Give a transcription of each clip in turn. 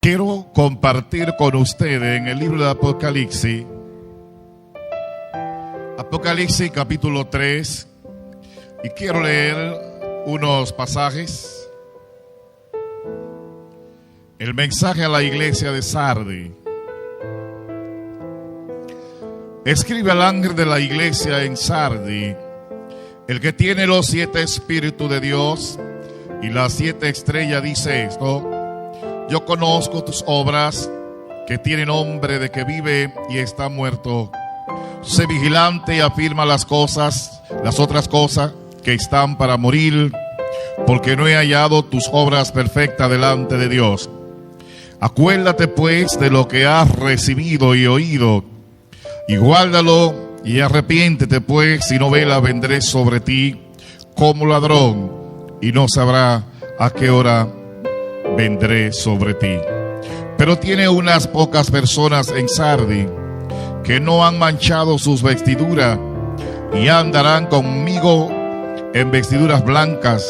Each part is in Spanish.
Quiero compartir con ustedes en el libro de Apocalipsis, capítulo 3, y quiero leer unos pasajes. El mensaje a la iglesia de Sardis. Escribe al ángel de la iglesia en Sardis, el que tiene los 7 espíritus de Dios y las 7 estrellas, dice esto: yo conozco tus obras, que tienen nombre de que vive y está muerto. Sé vigilante y afirma las otras cosas que están para morir, porque no he hallado tus obras perfectas delante de Dios. Acuérdate pues de lo que has recibido y oído, y guárdalo, y arrepiéntete pues, si no vela vendré sobre ti como ladrón, y no sabrá a qué hora vendré sobre ti. Pero tiene unas pocas personas en Sardis que no han manchado sus vestiduras, y andarán conmigo en vestiduras blancas,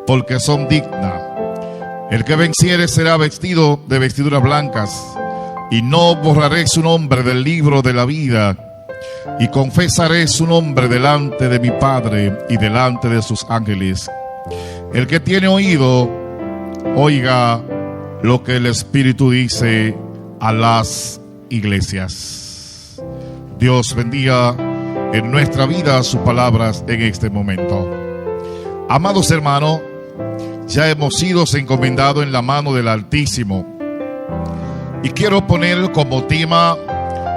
porque son dignas. El que venciere será vestido de vestiduras blancas, y no borraré su nombre del libro de la vida, y confesaré su nombre delante de mi Padre y delante de sus ángeles. El que tiene oído, oiga lo que el Espíritu dice a las iglesias. Dios bendiga en nuestra vida sus palabras en este momento. Amados hermanos, ya hemos sido encomendados en la mano del Altísimo. Y quiero poner como tema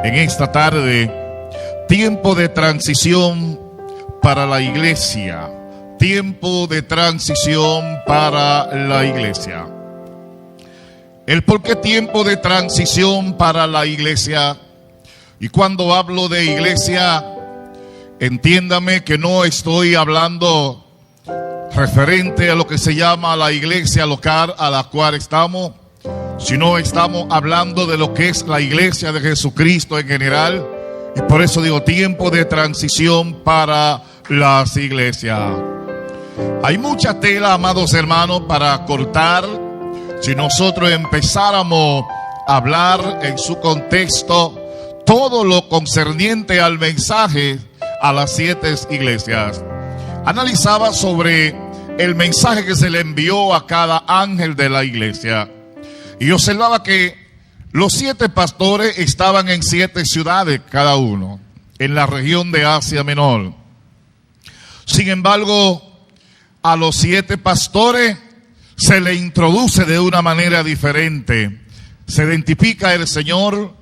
en esta tarde: tiempo de transición para la iglesia. Tiempo de transición para la iglesia. El por qué tiempo de transición para la iglesia. Y cuando hablo de iglesia, entiéndame que no estoy hablando referente a lo que se llama la iglesia local a la cual estamos, sino estamos hablando de lo que es la iglesia de Jesucristo en general. Y por eso digo tiempo de transición para las iglesias. Hay mucha tela, amados hermanos, para cortar. Si nosotros empezáramos a hablar en su contexto todo lo concerniente al mensaje a las 7 iglesias. Analizaba sobre el mensaje que se le envió a cada ángel de la iglesia. Y observaba que los 7 pastores estaban en 7 ciudades cada uno, en la región de Asia Menor. Sin embargo, a los 7 pastores se le introduce de una manera diferente. Se identifica el Señor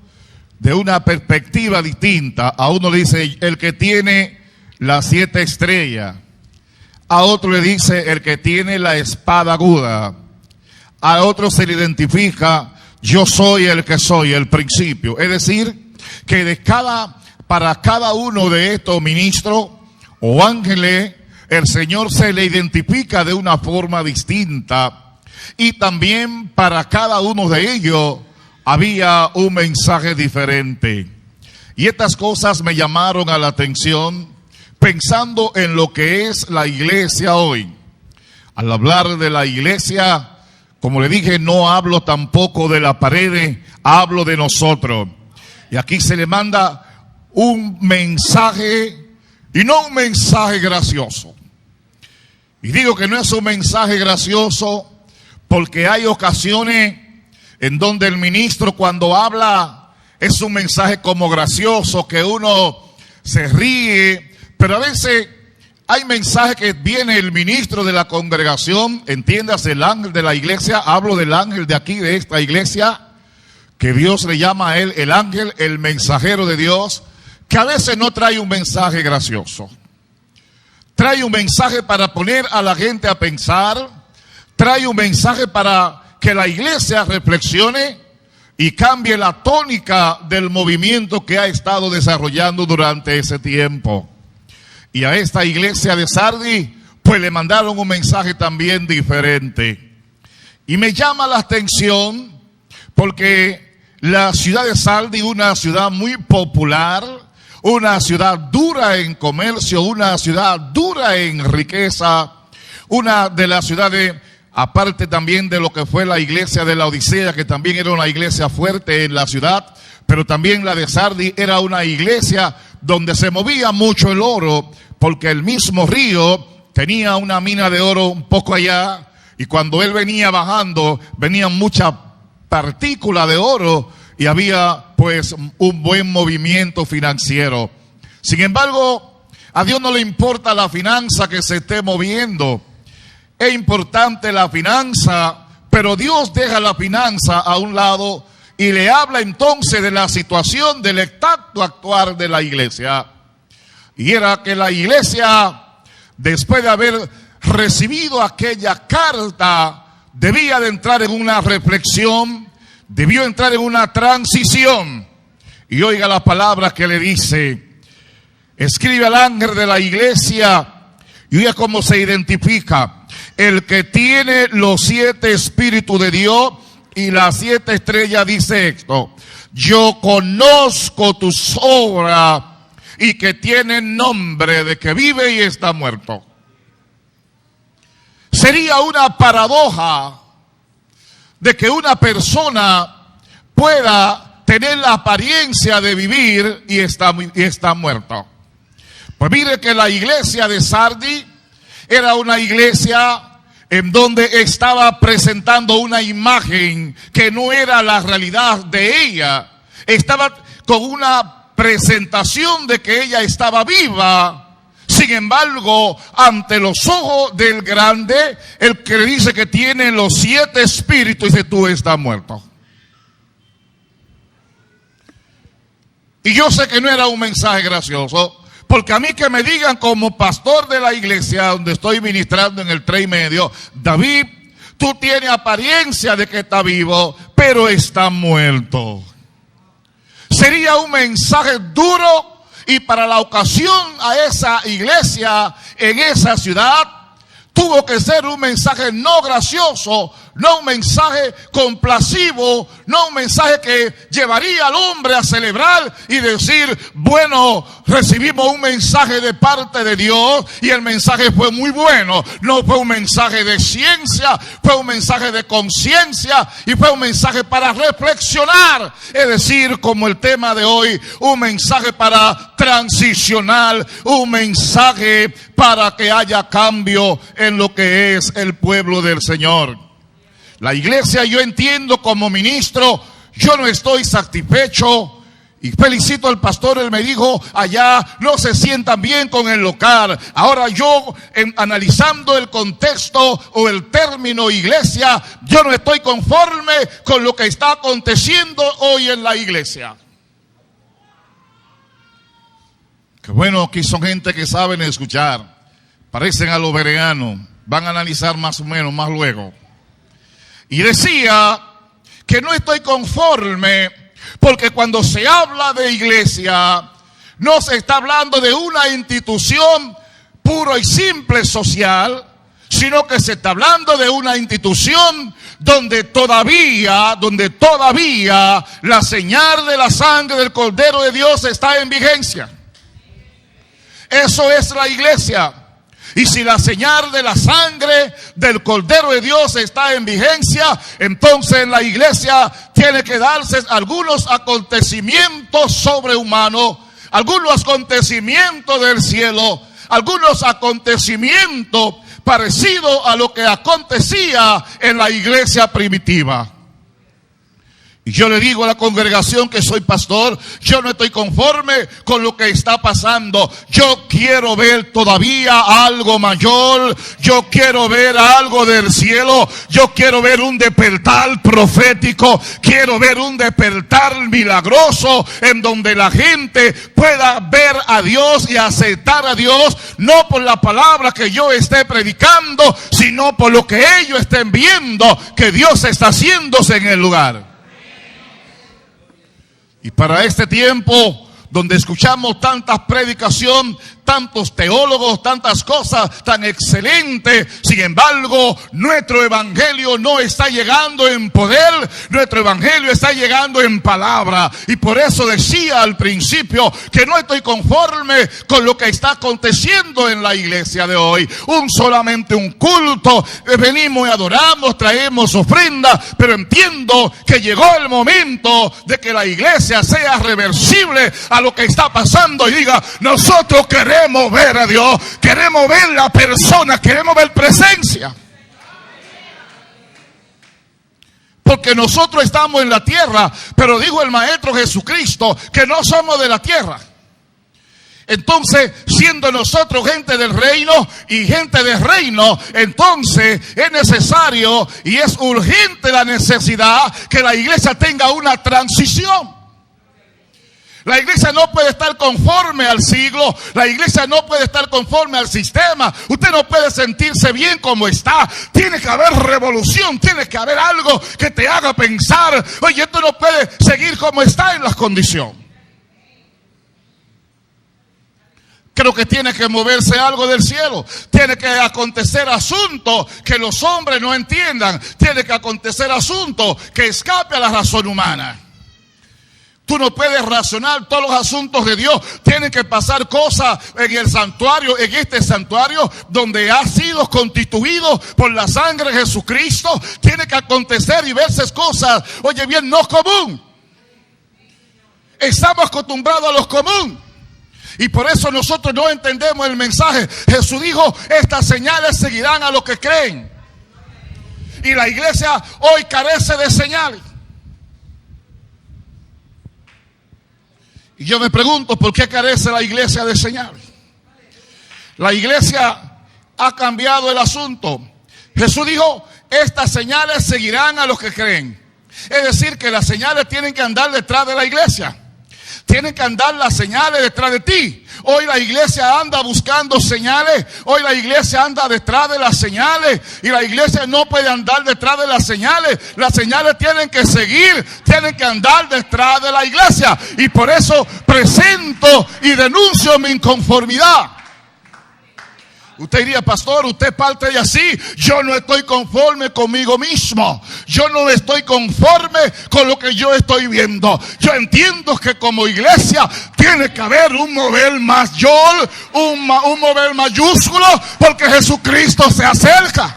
de una perspectiva distinta. A uno le dice el que tiene las 7 estrellas. A otro le dice el que tiene la espada aguda. A otro se le identifica: yo soy el que soy, el principio. Es decir, que para cada uno de estos ministros o ángeles, el Señor se le identifica de una forma distinta. Y también para cada uno de ellos había un mensaje diferente. Y estas cosas me llamaron a la atención pensando en lo que es la iglesia hoy. Al hablar de la iglesia, como le dije, no hablo tampoco de la pared, hablo de nosotros. Y aquí se le manda un mensaje, y no un mensaje gracioso. Y digo que no es un mensaje gracioso porque hay ocasiones en donde el ministro, cuando habla, es un mensaje como gracioso, que uno se ríe, pero a veces hay mensajes que viene el ministro de la congregación, entiéndase, el ángel de la iglesia. Hablo del ángel de aquí, de esta iglesia, que Dios le llama a él el ángel, el mensajero de Dios, que a veces no trae un mensaje gracioso. Trae un mensaje para poner a la gente a pensar. Trae un mensaje para que la iglesia reflexione y cambie la tónica del movimiento que ha estado desarrollando durante ese tiempo. Y a esta iglesia de Sardis, pues le mandaron un mensaje también diferente. Y me llama la atención porque la ciudad de Sardis, una ciudad muy popular, una ciudad dura en comercio, una ciudad dura en riqueza, una de las ciudades aparte también de lo que fue la iglesia de Laodicea, que también era una iglesia fuerte en la ciudad, pero también la de Sardis era una iglesia donde se movía mucho el oro, porque el mismo río tenía una mina de oro un poco allá, y cuando él venía bajando, venían muchas partículas de oro, y había pues un buen movimiento financiero. Sin embargo, a Dios no le importa la finanza que se esté moviendo. Es importante la finanza, pero Dios deja la finanza a un lado y le habla entonces de la situación del exacto actuar de la iglesia. Y era que la iglesia, después de haber recibido aquella carta, debía de entrar en una reflexión, debió entrar en una transición. Y oiga las palabras que le dice: escribe al ángel de la iglesia, y oiga cómo se identifica: el que tiene los 7 espíritus de Dios y las 7 estrellas, dice esto: yo conozco tus obras y que tienen nombre de que vive y está muerto. Sería una paradoja de que una persona pueda tener la apariencia de vivir y está muerto. Pues mire que la iglesia de Sardis era una iglesia en donde estaba presentando una imagen que no era la realidad de ella. Estaba con una presentación de que ella estaba viva. Sin embargo, ante los ojos del grande, el que le dice que tiene los 7 espíritus, dice: tú estás muerto. Y yo sé que no era un mensaje gracioso, porque a mí que me digan como pastor de la iglesia donde estoy ministrando en el 3:30, David, tú tienes apariencia de que está vivo, pero está muerto. Sería un mensaje duro, y para la ocasión a esa iglesia en esa ciudad tuvo que ser un mensaje no gracioso, no un mensaje complacivo, no un mensaje que llevaría al hombre a celebrar y decir: bueno, recibimos un mensaje de parte de Dios y el mensaje fue muy bueno. No fue un mensaje de ciencia, fue un mensaje de conciencia y fue un mensaje para reflexionar. Es decir, como el tema de hoy, un mensaje para transicionar, un mensaje para que haya cambio en lo que es el pueblo del Señor. La iglesia, yo entiendo como ministro, yo no estoy satisfecho. Y felicito al pastor, él me dijo: allá no se sientan bien con el local. Ahora yo, analizando el contexto o el término iglesia, yo no estoy conforme con lo que está aconteciendo hoy en la iglesia. Qué bueno, aquí son gente que saben escuchar. Parecen a los bereanos. Van a analizar más o menos, más luego. Y decía que no estoy conforme, porque cuando se habla de iglesia, no se está hablando de una institución puro y simple social, sino que se está hablando de una institución donde todavía la señal de la sangre del Cordero de Dios está en vigencia. Eso es la iglesia. Y si la señal de la sangre del Cordero de Dios está en vigencia, entonces en la iglesia tiene que darse algunos acontecimientos sobrehumanos, algunos acontecimientos del cielo, algunos acontecimientos parecidos a lo que acontecía en la iglesia primitiva. Y yo le digo a la congregación que soy pastor, yo no estoy conforme con lo que está pasando. Yo quiero ver todavía algo mayor. Yo quiero ver algo del cielo. Yo quiero ver un despertar profético. Quiero ver un despertar milagroso en donde la gente pueda ver a Dios y aceptar a Dios, no por la palabra que yo esté predicando, sino por lo que ellos estén viendo que Dios está haciéndose en el lugar. Y para este tiempo donde escuchamos tantas predicación, tantos teólogos, tantas cosas tan excelentes. Sin embargo, nuestro evangelio no está llegando en poder, nuestro evangelio está llegando en palabra. Y por eso decía al principio que no estoy conforme con lo que está aconteciendo en la iglesia de hoy. Solamente un culto, venimos y adoramos, traemos ofrendas, pero entiendo que llegó el momento de que la iglesia sea reversible a lo que está pasando y diga: nosotros queremos ver a Dios, queremos ver la persona, queremos ver presencia. Porque nosotros estamos en la tierra, pero dijo el Maestro Jesucristo que no somos de la tierra. Entonces, siendo nosotros gente del reino y gente del reino, entonces es necesario y es urgente la necesidad que la iglesia tenga una transición. La iglesia no puede estar conforme al siglo. La iglesia no puede estar conforme al sistema. Usted no puede sentirse bien como está. Tiene que haber revolución. Tiene que haber algo que te haga pensar: oye, esto no puede seguir como está en las condiciones. Creo que tiene que moverse algo del cielo. Tiene que acontecer asuntos que los hombres no entiendan. Tiene que acontecer asuntos que escape a la razón humana. Tú no puedes razonar todos los asuntos de Dios. Tienen que pasar cosas en el santuario, en este santuario donde ha sido constituido por la sangre de Jesucristo. Tiene que acontecer y verse cosas, oye bien, no común. Estamos acostumbrados a lo común. Y por eso nosotros no entendemos el mensaje. Jesús dijo: estas señales seguirán a los que creen. Y la iglesia hoy carece de señales. Y yo me pregunto: ¿por qué carece la iglesia de señales? La iglesia ha cambiado el asunto. Jesús dijo: estas señales seguirán a los que creen. Es decir, que las señales tienen que andar detrás de la iglesia. Tienen que andar las señales detrás de ti. Hoy la iglesia anda buscando señales. Hoy la iglesia anda detrás de las señales. Y la iglesia no puede andar detrás de las señales. Las señales tienen que seguir. Tienen que andar detrás de la iglesia. Y por eso presento y denuncio mi inconformidad. Usted diría: pastor, usted parte de así. Yo no estoy conforme conmigo mismo. Yo no estoy conforme con lo que yo estoy viendo. Yo entiendo que como iglesia tiene que haber un mover mayor, un mover mayúsculo, porque Jesucristo se acerca.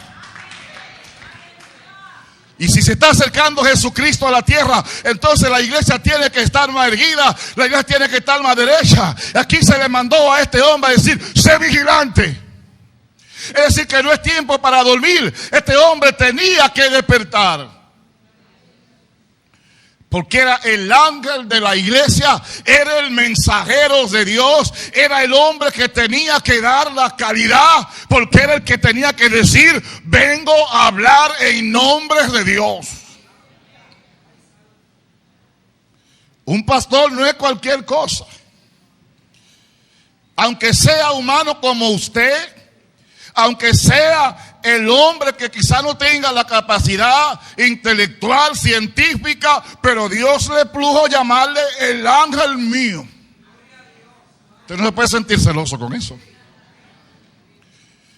Y si se está acercando Jesucristo a la tierra, entonces la iglesia tiene que estar más erguida, la iglesia tiene que estar más derecha. Aquí se le mandó a este hombre a decir: sé vigilante. Es decir, que no es tiempo para dormir. Este hombre tenía que despertar. Porque era el ángel de la iglesia, era el mensajero de Dios, era el hombre que tenía que dar la calidad, porque era el que tenía que decir: vengo a hablar en nombre de Dios. Un pastor no es cualquier cosa. Aunque sea humano como usted, aunque sea el hombre que quizá no tenga la capacidad intelectual, científica, pero Dios le plujo llamarle el ángel mío. Usted no se puede sentir celoso con eso.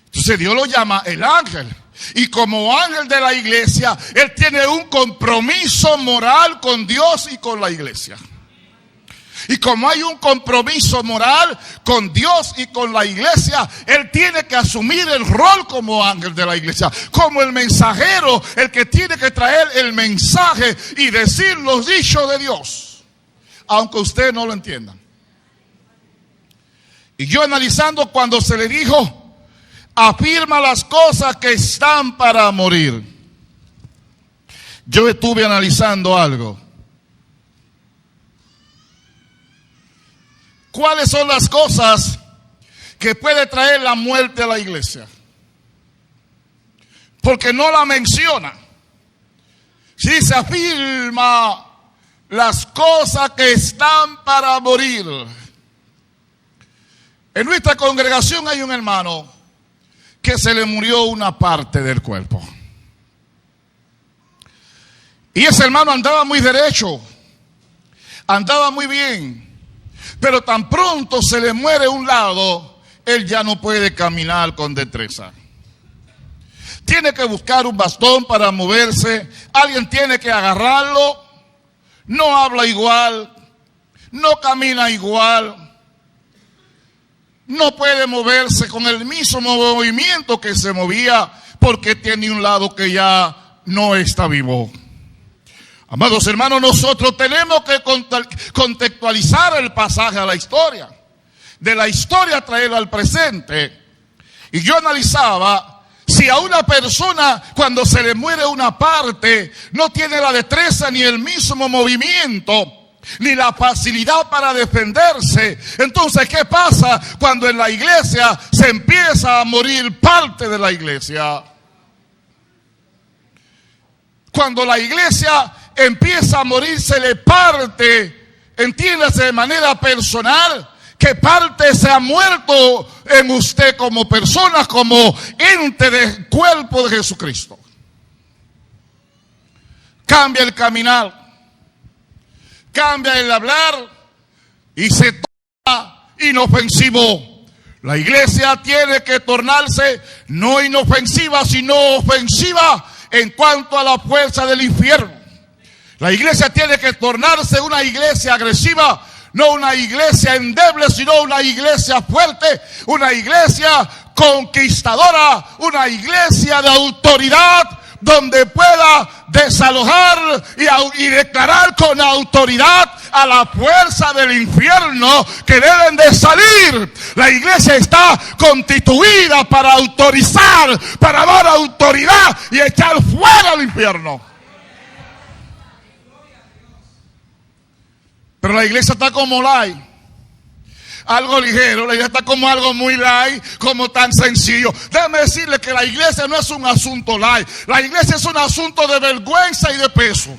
Entonces Dios lo llama el ángel. Y como ángel de la iglesia, él tiene un compromiso moral con Dios y con la iglesia. Y como hay un compromiso moral con Dios y con la iglesia, él tiene que asumir el rol como ángel de la iglesia, como el mensajero, el que tiene que traer el mensaje y decir los dichos de Dios, aunque usted no lo entienda. Y yo analizando cuando se le dijo: afirma las cosas que están para morir, yo estuve analizando algo. ¿Cuáles son las cosas que puede traer la muerte a la iglesia? Porque no la menciona. Si se afirma las cosas que están para morir. En nuestra congregación hay un hermano que se le murió una parte del cuerpo. Y ese hermano andaba muy derecho, andaba muy bien. Pero tan pronto se le muere un lado, él ya no puede caminar con destreza. Tiene que buscar un bastón para moverse. Alguien tiene que agarrarlo. No habla igual. No camina igual. No puede moverse con el mismo movimiento que se movía porque tiene un lado que ya no está vivo. Amados hermanos, nosotros tenemos que contextualizar el pasaje a la historia. De la historia traerlo al presente. Y yo analizaba si a una persona cuando se le muere una parte no tiene la destreza ni el mismo movimiento ni la facilidad para defenderse, entonces ¿qué pasa cuando en la iglesia se empieza a morir parte de la iglesia? Cuando la iglesia empieza a morirse parte, entiéndase de manera personal, que parte se ha muerto en usted como persona, como ente del cuerpo de Jesucristo. Cambia el caminar, cambia el hablar y se torna inofensivo. La iglesia tiene que tornarse no inofensiva, sino ofensiva en cuanto a la fuerza del infierno. La iglesia tiene que tornarse una iglesia agresiva, no una iglesia endeble, sino una iglesia fuerte, una iglesia conquistadora, una iglesia de autoridad, donde pueda desalojar y declarar con autoridad a la fuerza del infierno que deben de salir. La iglesia está constituida para autorizar, para dar autoridad y echar fuera al infierno. Pero la iglesia está como light, algo ligero. La iglesia está como algo muy light, como tan sencillo. Déjame decirle que la iglesia no es un asunto light. La iglesia es un asunto de vergüenza y de peso.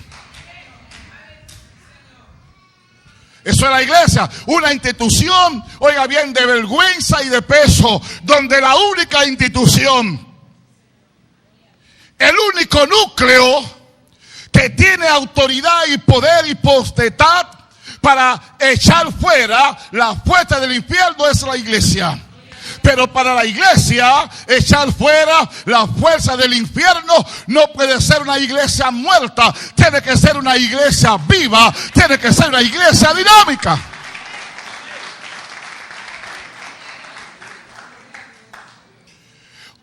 Eso es la iglesia, una institución, oiga bien, de vergüenza y de peso, donde la única institución, el único núcleo que tiene autoridad y poder y potestad para echar fuera la fuerza del infierno es la iglesia. Pero para la iglesia, echar fuera la fuerza del infierno no puede ser una iglesia muerta. Tiene que ser una iglesia viva. Tiene que ser una iglesia dinámica.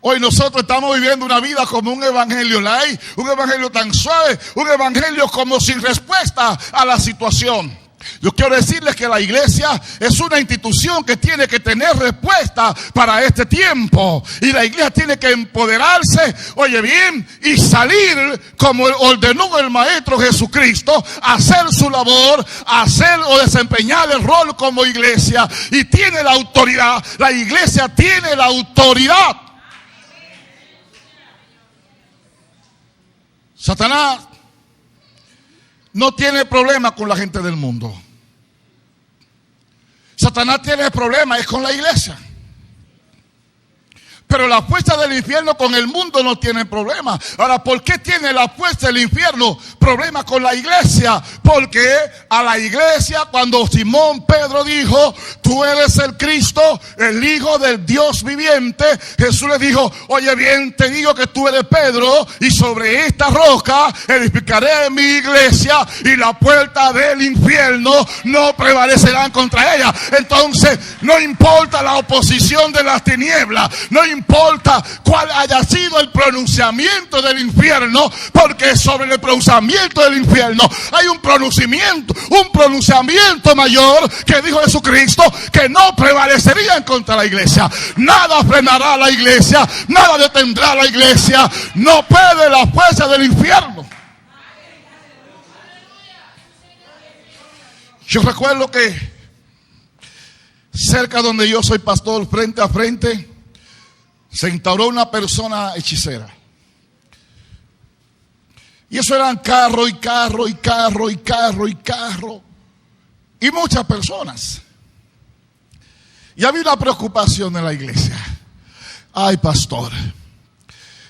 Hoy nosotros estamos viviendo una vida como un evangelio light, un evangelio tan suave, un evangelio como sin respuesta a la situación. Yo quiero decirles que la iglesia es una institución que tiene que tener respuesta para este tiempo. Y la iglesia tiene que empoderarse, oye bien, y salir como ordenó el Maestro Jesucristo, hacer su labor, hacer o desempeñar el rol como iglesia. Y tiene la autoridad, la iglesia tiene la autoridad. Satanás no tiene problema con la gente del mundo. Satanás tiene problema es con la iglesia. Pero la fuerza del infierno con el mundo no tiene problema. Ahora, ¿por qué tiene la fuerza del infierno problema con la iglesia? Porque a la iglesia, cuando Simón Pedro dijo, tú eres el Cristo, el Hijo del Dios viviente, Jesús le dijo, oye bien, te digo que tú eres Pedro, y sobre esta roca edificaré mi iglesia, y la puerta del infierno no prevalecerán contra ella. Entonces, no importa la oposición de las tinieblas, no importa cuál haya sido el pronunciamiento del infierno, porque sobre el pronunciamiento del infierno hay un pronunciamiento mayor que dijo Jesucristo, que no prevalecería contra la iglesia. Nada frenará a la iglesia, nada detendrá a la iglesia, no puede la fuerza del infierno. Yo recuerdo que cerca donde yo soy pastor, frente a frente, se instauró una persona hechicera. Y eso eran carro y carro y carro y carro y carro. Y muchas personas. Y había una preocupación en la iglesia. Ay, pastor.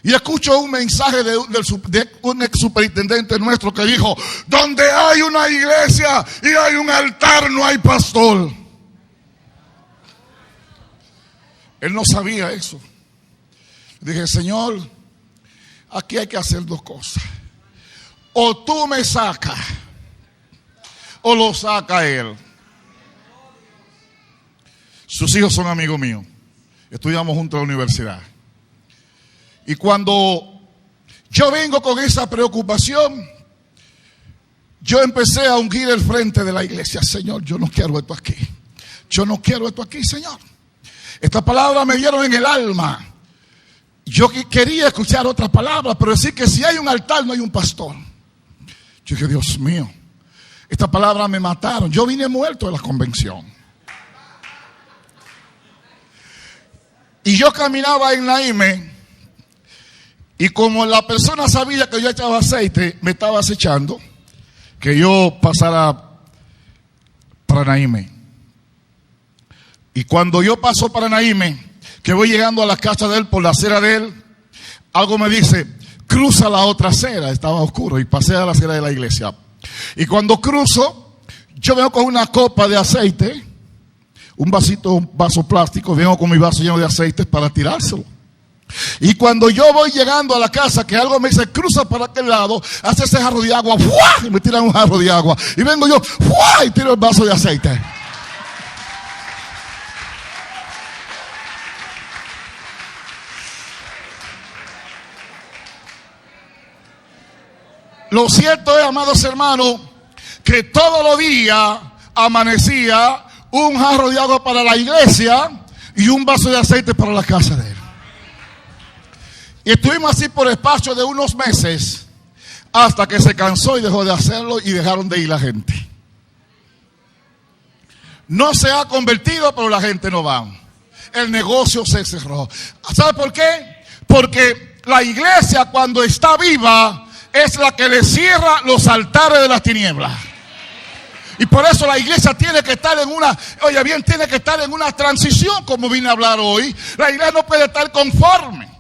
Y escucho un mensaje de un ex superintendente nuestro que dijo: donde hay una iglesia y hay un altar, no hay pastor. Él no sabía eso. Dije: Señor, aquí hay que hacer dos cosas. O tú me sacas, o lo saca él. Sus hijos son amigos míos. Estudiamos juntos en la universidad. Y cuando yo vengo con esa preocupación, yo empecé a ungir el frente de la iglesia. Señor, yo no quiero esto aquí. Yo no quiero esto aquí, Señor. Esta palabra me dieron en el alma. Yo quería escuchar otra palabra, pero decir que si hay un altar no hay un pastor. Yo dije: Dios mío, esta palabra me mataron. Yo vine muerto de la convención. Y yo caminaba en Naime. Y como la persona sabía que yo echaba aceite, me estaba acechando que yo pasara para Naime. Y cuando yo paso para Naime, que voy llegando a la casa de él, por la acera de él, algo me dice: cruza la otra acera. Estaba oscuro y pasé a la acera de la iglesia. Y cuando cruzo, yo vengo con una copa de aceite, un vaso plástico, vengo con mi vaso lleno de aceite para tirárselo. Y cuando yo voy llegando a la casa, que algo me dice: cruza para aquel lado, hace ese jarro de agua, ¡fua! Y me tiran un jarro de agua. Y vengo yo, ¡fua! Y tiro el vaso de aceite. Lo cierto es, amados hermanos, que todos los días amanecía un jarro de agua para la iglesia y un vaso de aceite para la casa de él. Y estuvimos así por espacio de unos meses, hasta que se cansó y dejó de hacerlo y dejaron de ir la gente. No se ha convertido, pero la gente no va. El negocio se cerró. ¿Sabe por qué? Porque la iglesia, cuando está viva, es la que le cierra los altares de las tinieblas. Y por eso la iglesia tiene que estar tiene que estar en una transición, como vine a hablar hoy. La iglesia no puede estar conforme.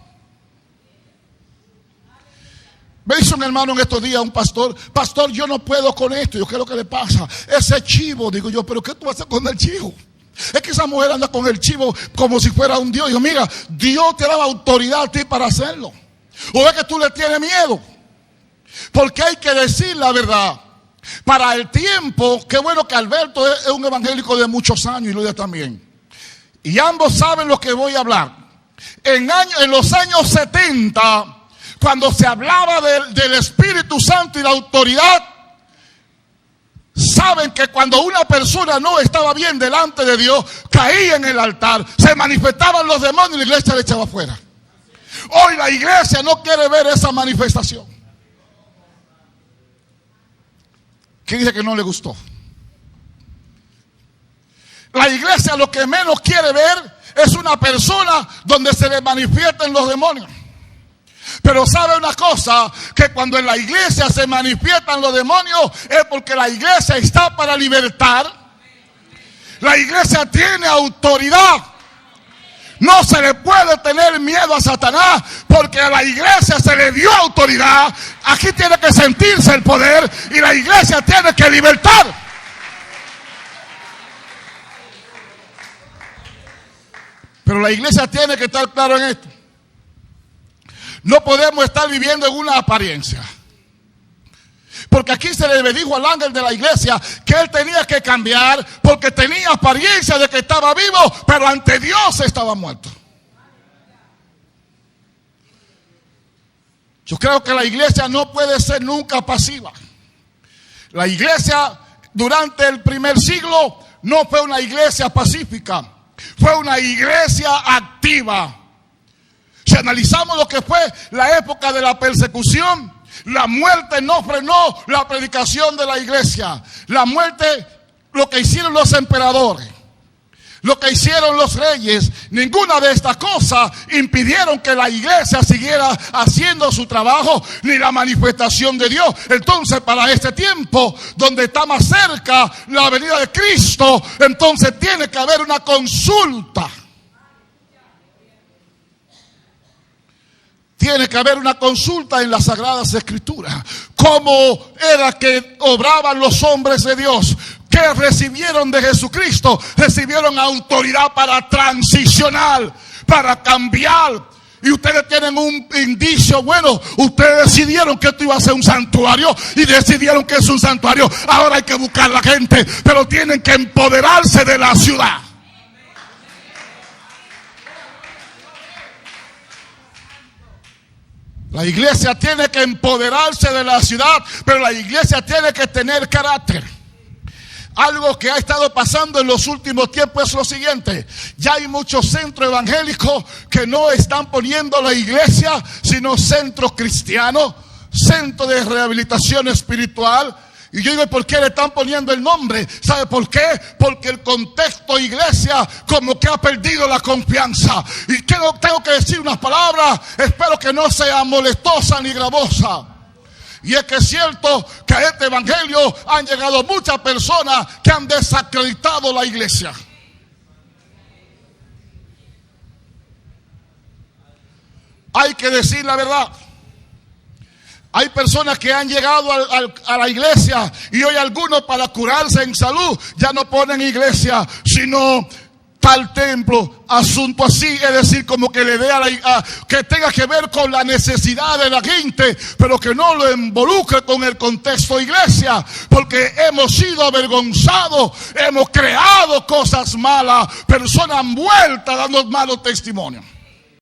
Me dice un hermano en estos días, un pastor: pastor, yo no puedo con esto. Yo: ¿qué es lo que le pasa? Ese chivo. Digo yo: ¿pero qué tú vas a hacer con el chivo? Es que esa mujer anda con el chivo como si fuera un Dios. Digo: mira, Dios te daba autoridad a ti para hacerlo. ¿O es que tú le tienes miedo? Porque hay que decir la verdad. Para el tiempo, qué bueno que Alberto es un evangélico de muchos años y Luis también. Y ambos saben lo que voy a hablar. En los años 70... cuando se hablaba del Espíritu Santo y la autoridad, saben que cuando una persona no estaba bien delante de Dios, caía en el altar, se manifestaban los demonios y la iglesia le echaba fuera. Hoy la iglesia no quiere ver esa manifestación. ¿Quién dice que no le gustó? La iglesia lo que menos quiere ver es una persona donde se le manifiesten los demonios. Pero sabe una cosa, que cuando en la iglesia se manifiestan los demonios es porque la iglesia está para libertar. La iglesia tiene autoridad. No se le puede tener miedo a Satanás, porque a la iglesia se le dio autoridad. Aquí tiene que sentirse el poder y la iglesia tiene que libertar. Pero la iglesia tiene que estar claro en esto. No podemos estar viviendo en una apariencia. Porque aquí se le dijo al ángel de la iglesia que él tenía que cambiar, porque tenía apariencia de que estaba vivo, pero ante Dios estaba muerto. Yo creo que la iglesia no puede ser nunca pasiva. La iglesia durante el primer siglo no fue una iglesia pacífica, fue una iglesia activa. Si analizamos lo que fue la época de la persecución, la muerte no frenó la predicación de la iglesia. La muerte, lo que hicieron los emperadores, lo que hicieron los reyes, ninguna de estas cosas impidieron que la iglesia siguiera haciendo su trabajo, ni la manifestación de Dios. Entonces, para este tiempo, donde está más cerca la venida de Cristo, entonces tiene que haber una consulta. tiene que haber una consulta en las Sagradas Escrituras. ¿Cómo era que obraban los hombres de Dios? ¿Qué recibieron de Jesucristo? Recibieron autoridad para transicionar, para cambiar. Y ustedes tienen un indicio. Bueno, ustedes decidieron que esto iba a ser un santuario y decidieron que es un santuario. Ahora hay que buscar la gente, pero tienen que empoderarse de la ciudad. La iglesia tiene que empoderarse de la ciudad, pero la iglesia tiene que tener carácter. Algo que ha estado pasando en los últimos tiempos es lo siguiente: ya hay muchos centros evangélicos que no están poniendo la iglesia, sino centros cristianos, centros de rehabilitación espiritual. Y yo digo, ¿por qué le están poniendo el nombre? ¿Sabe por qué? Porque el contexto iglesia como que ha perdido la confianza. Y tengo que decir unas palabras, espero que no sea molestosa ni gravosa. Y es que es cierto que a este evangelio han llegado muchas personas que han desacreditado la iglesia. Hay que decir la verdad. Hay personas que han llegado a la iglesia y hoy algunos, para curarse en salud, ya no ponen iglesia, sino tal templo, asunto así, es decir, como que le dé que tenga que ver con la necesidad de la gente, pero que no lo involucre con el contexto iglesia, porque hemos sido avergonzados, hemos creado cosas malas, personas muertas dando malos testimonios.